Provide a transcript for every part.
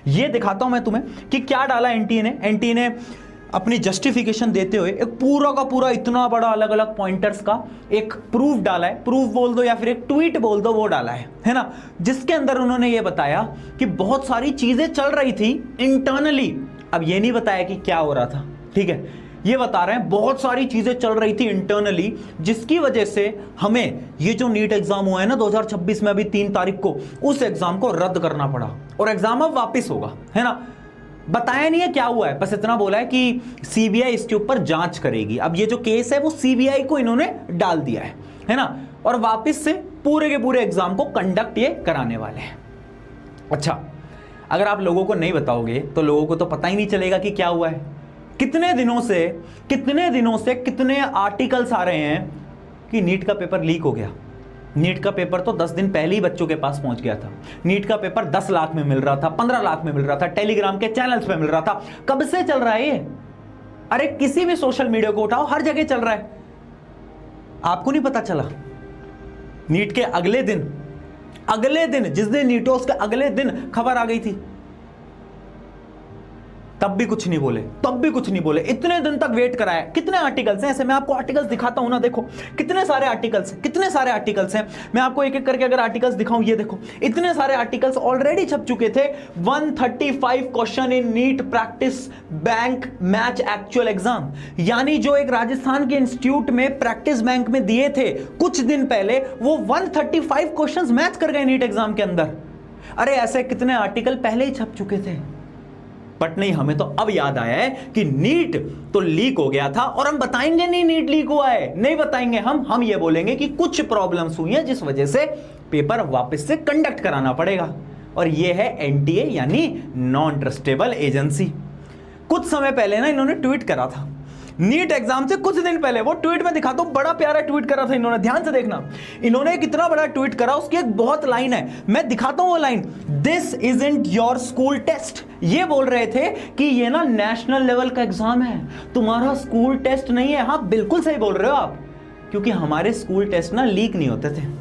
ये दिखाता हूं मैं तुम्हें कि क्या डाला एनटीए ने। एनटीए ने अपनी जस्टिफिकेशन देते हुए एक पूरा का पूरा इतना बड़ा अलग अलग पॉइंटर्स का एक प्रूफ डाला है, प्रूफ बोल दो या फिर एक ट्वीट बोल दो, वो डाला है ना, जिसके अंदर उन्होंने ये बताया कि बहुत सारी चीजें चल रही थी इंटरनली। अब ये नहीं बताया कि क्या हो रहा था, ठीक है, ये बता रहे हैं बहुत सारी चीजें चल रही थी इंटरनली, जिसकी वजह से हमें ये जो नीट एग्जाम हुआ है ना 2026 में, अभी 3 तारीख को, उस एग्जाम को रद्द करना पड़ा और एग्जाम अब वापस होगा, है ना। बताया नहीं है क्या हुआ है, बस इतना बोला है कि सीबीआई इसके ऊपर जांच करेगी। अब ये जो केस है वो सीबीआई को इन्होंने डाल दिया है ना, और वापस से पूरे के पूरे एग्जाम को कंडक्ट ये कराने वाले हैं। अच्छा, अगर आप लोगों को नहीं बताओगे तो लोगों को तो पता ही नहीं चलेगा कि क्या हुआ है। कितने दिनों से कितने आर्टिकल्स आ रहे हैं कि नीट का पेपर लीक हो गया। नीट का पेपर तो 10 दिन पहले ही बच्चों के पास पहुंच गया था। नीट का पेपर 10 लाख में मिल रहा था, 15 लाख में मिल रहा था, टेलीग्राम के चैनल्स पे मिल रहा था। कब से चल रहा है ये? अरे किसी भी सोशल मीडिया को उठाओ, हर जगह चल रहा है। आपको नहीं पता चला? नीट के अगले दिन जिस दिन नीट हो उसके अगले दिन खबर आ गई थी, तब भी कुछ नहीं बोले, इतने दिन तक वेट कराया। कितने आर्टिकल्स हैं ऐसे, मैं आपको आर्टिकल्स दिखाता हूं ना, देखो कितने सारे आर्टिकल्स हैं। मैं आपको एक एक करके अगर आर्टिकल्स दिखाऊं, ये देखो इतने सारे आर्टिकल्स ऑलरेडी छप चुके थे। 135 question in NEET practice bank match actual exam, यानी जो एक राजस्थान के इंस्टीट्यूट में प्रैक्टिस बैंक में दिए थे कुछ दिन पहले, वो 135 क्वेश्चन मैच कर गए नीट एग्जाम के अंदर। अरे ऐसे कितने आर्टिकल पहले ही छप चुके थे, बट नहीं, हमें तो अब याद आया है कि नीट तो लीक हो गया था, और हम बताएंगे नहीं नीट लीक हुआ है, नहीं बताएंगे। हम ये बोलेंगे कि कुछ प्रॉब्लम्स हुई हैं जिस वजह से पेपर वापस से कंडक्ट कराना पड़ेगा, और ये है एनटीए यानी नॉन ट्रस्टेबल एजेंसी। कुछ समय पहले ना इन्होंने ट्वीट करा था, नीट एग्जाम से कुछ दिन पहले। वो ट्वीट में दिखाता हूं, बड़ा प्यारा ट्वीट करा था इन्होंने, ध्यान से देखना। इन्होंने कितना बड़ा ट्वीट करा, उसकी एक बहुत लाइन है, मैं दिखाता हूं वो line. This isn't your school test. ये बोल रहे थे कि ये ना नेशनल लेवल का एग्जाम है, तुम्हारा स्कूल टेस्ट नहीं है। हाँ बिल्कुल सही बोल रहे हो आप, क्योंकि हमारे स्कूल टेस्ट ना लीक नहीं होते थे।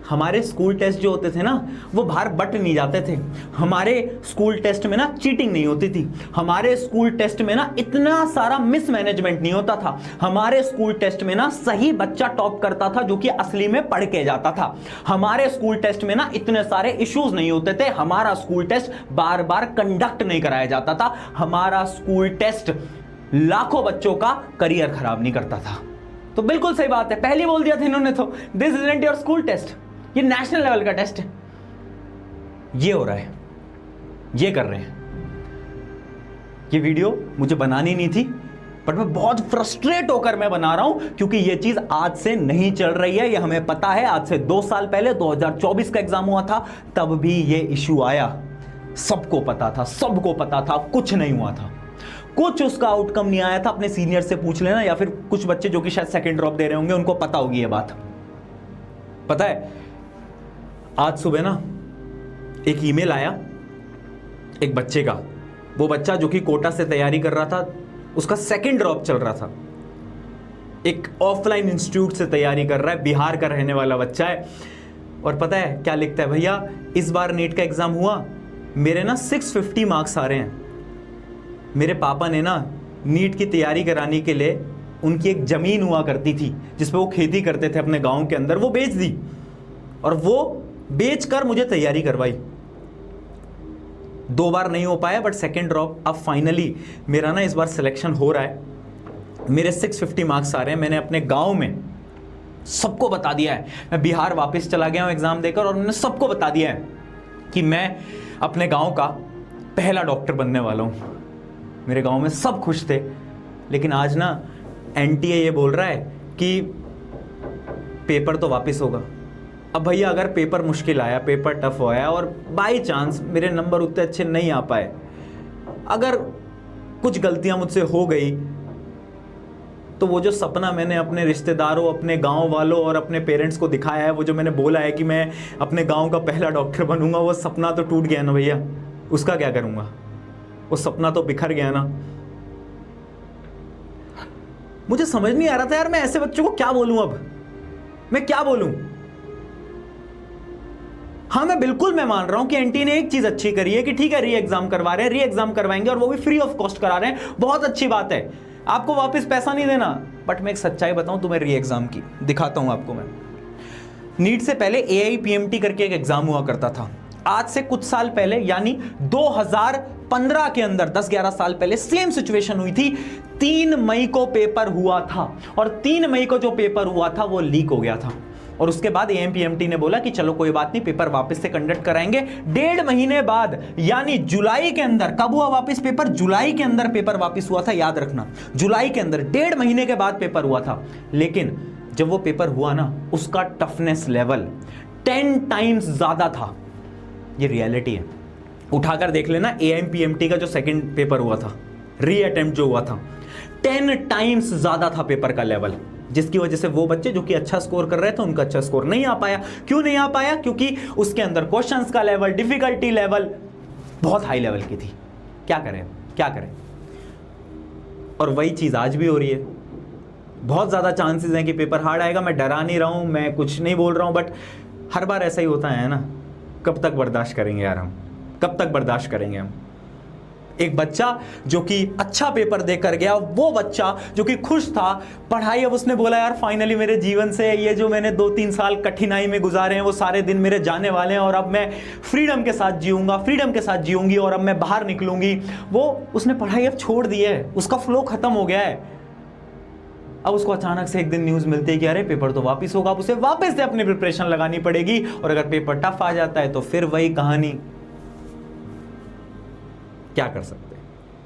हमारे स्कूल टेस्ट जो होते थे ना, वो बाहर बट नहीं जाते थे। हमारे स्कूल टेस्ट में ना चीटिंग नहीं होती थी। हमारे स्कूल टेस्ट में ना इतना सारा मिसमैनेजमेंट नहीं होता था। हमारे स्कूल टेस्ट में ना सही बच्चा टॉप करता था जो कि असली में पढ़ के जाता था। हमारे स्कूल टेस्ट में ना इतने सारे इश्यूज नहीं होते थे। हमारा स्कूल टेस्ट बार बार कंडक्ट नहीं कराया जाता था। हमारा स्कूल टेस्ट लाखों बच्चों का करियर खराब नहीं करता था। तो बिल्कुल सही बात है, पहले बोल दिया था इन्होंने तो, this isn't your school test, ये नेशनल लेवल का टेस्ट है। ये हो रहा है, ये कर रहे हैं। ये वीडियो मुझे बनानी नहीं थी, बट मैं बहुत फ्रस्ट्रेट होकर मैं बना रहा हूं, क्योंकि ये चीज आज से नहीं चल रही है, ये हमें पता है। आज से 2 साल पहले 2024 का एग्जाम हुआ था, तब भी ये इश्यू आया, सबको पता था, कुछ नहीं हुआ था, कुछ उसका आउटकम नहीं आया था। अपने सीनियर से पूछ लेना, या फिर कुछ बच्चे जो कि शायद सेकंड ड्रॉप दे रहे होंगे, उनको पता होगी ये बात। पता है, आज सुबह ना एक ईमेल आया एक बच्चे का, वो बच्चा जो कि कोटा से तैयारी कर रहा था, उसका सेकंड ड्रॉप चल रहा था, एक ऑफलाइन इंस्टीट्यूट से तैयारी कर रहा है, बिहार का रहने वाला बच्चा है। और पता है क्या लिखता है, भैया इस बार नीट का एग्जाम हुआ, मेरे ना 650 मार्क्स आ रहे हैं। मेरे पापा ने ना नीट की तैयारी कराने के लिए, उनकी एक जमीन हुआ करती थी जिसपे वो खेती करते थे अपने गांव के अंदर, वो बेच दी, और वो बेचकर मुझे तैयारी करवाई। 2 बार नहीं हो पाया, बट सेकंड ड्रॉप अब फाइनली मेरा ना इस बार सिलेक्शन हो रहा है। मेरे 650 मार्क्स आ रहे हैं। मैंने अपने गांव में सबको बता दिया है, मैं बिहार वापस चला गया हूं एग्जाम देकर, और मैंने सबको बता दिया है कि मैं अपने गांव का पहला डॉक्टर बनने वाला हूं। मेरे गांव में सब खुश थे, लेकिन आज ना एनटीए ये बोल रहा है कि पेपर तो वापस होगा। अब भैया अगर पेपर मुश्किल आया, पेपर टफ आया, और बाई चांस मेरे नंबर उतने अच्छे नहीं आ पाए, अगर कुछ गलतियां मुझसे हो गई, तो वो जो सपना मैंने अपने रिश्तेदारों, अपने गांव वालों और अपने पेरेंट्स को दिखाया है, वो जो मैंने बोला है कि मैं अपने गांव का पहला डॉक्टर बनूंगा, वो सपना तो टूट गया ना भैया। उसका क्या करूंगा? वो सपना तो बिखर गया ना। मुझे समझ नहीं आ रहा था यार, मैं ऐसे बच्चों को क्या बोलूं। अब मैं क्या बोलूं? हाँ मैं मान रहा हूं कि एनटी ने एक चीज अच्छी करी है कि ठीक है री एग्जाम करवा रहे हैं, री एग्जाम करवाएंगे और वो भी फ्री ऑफ कॉस्ट करा रहे हैं, बहुत अच्छी बात है, आपको वापस पैसा नहीं देना। बट मैं एक सच्चाई बताऊं तुम्हें री एग्जाम की, दिखाता हूं आपको मैं। नीट से पहले AIPMT करके एक एग्जाम हुआ करता था। आज से कुछ साल पहले यानी 2015 के अंदर 10-11 साल पहले सेम सिचुएशन हुई थी। 3 मई को पेपर हुआ था और 3 मई को जो पेपर हुआ था वो लीक हो गया था और उसके बाद AIPMT ने बोला कि चलो कोई बात नहीं, पेपर वापस से कंडक्ट कराएंगे। 1.5 महीने बाद यानी जुलाई के अंदर, कब हुआ वापस पेपर? जुलाई के अंदर पेपर वापस हुआ था, याद रखना, जुलाई के अंदर 1.5 महीने के बाद पेपर हुआ था। लेकिन जब वो पेपर हुआ ना, उसका टफनेस लेवल 10 टाइम्स ज्यादा था। ये रियलिटी है, उठाकर देख लेना। AIPMT का जो सेकंड पेपर हुआ था, री अटेम्प्ट जो हुआ था, 10 टाइम्स ज्यादा था पेपर का लेवल, जिसकी वजह से वो बच्चे जो कि अच्छा स्कोर कर रहे थे उनका अच्छा स्कोर नहीं आ पाया। क्यों नहीं आ पाया? क्योंकि उसके अंदर क्वेश्चंस का लेवल, डिफिकल्टी लेवल बहुत हाई लेवल की थी। क्या करें? और वही चीज आज भी हो रही है। बहुत ज्यादा चांसेस हैं कि पेपर हार्ड आएगा। मैं डरा नहीं रहा हूं, मैं कुछ नहीं बोल रहा हूं, बट हर बार ऐसा ही होता है ना। कब तक बर्दाश्त करेंगे यार हम, कब तक बर्दाश्त करेंगे हम? एक बच्चा जो कि अच्छा पेपर देकर गया, वो बच्चा जो कि खुश था पढ़ाई, अब उसने बोला यार फाइनली मेरे जीवन से ये जो मैंने 2-3 साल कठिनाई में गुजारे हैं वो सारे दिन मेरे जाने वाले हैं और अब मैं फ्रीडम के साथ जीऊंगा, फ्रीडम के साथ जीऊंगी और अब मैं बाहर निकलूंगी। वो उसने पढ़ाई अब छोड़ दी है, उसका फ्लो खत्म हो गया है। अब उसको अचानक से एक दिन न्यूज मिलती है कि अरे पेपर तो वापस होगा, अब उसे वापस से अपनी प्रिपरेशन लगानी पड़ेगी और अगर पेपर टफ आ जाता है तो फिर वही कहानी। क्या कर सकते?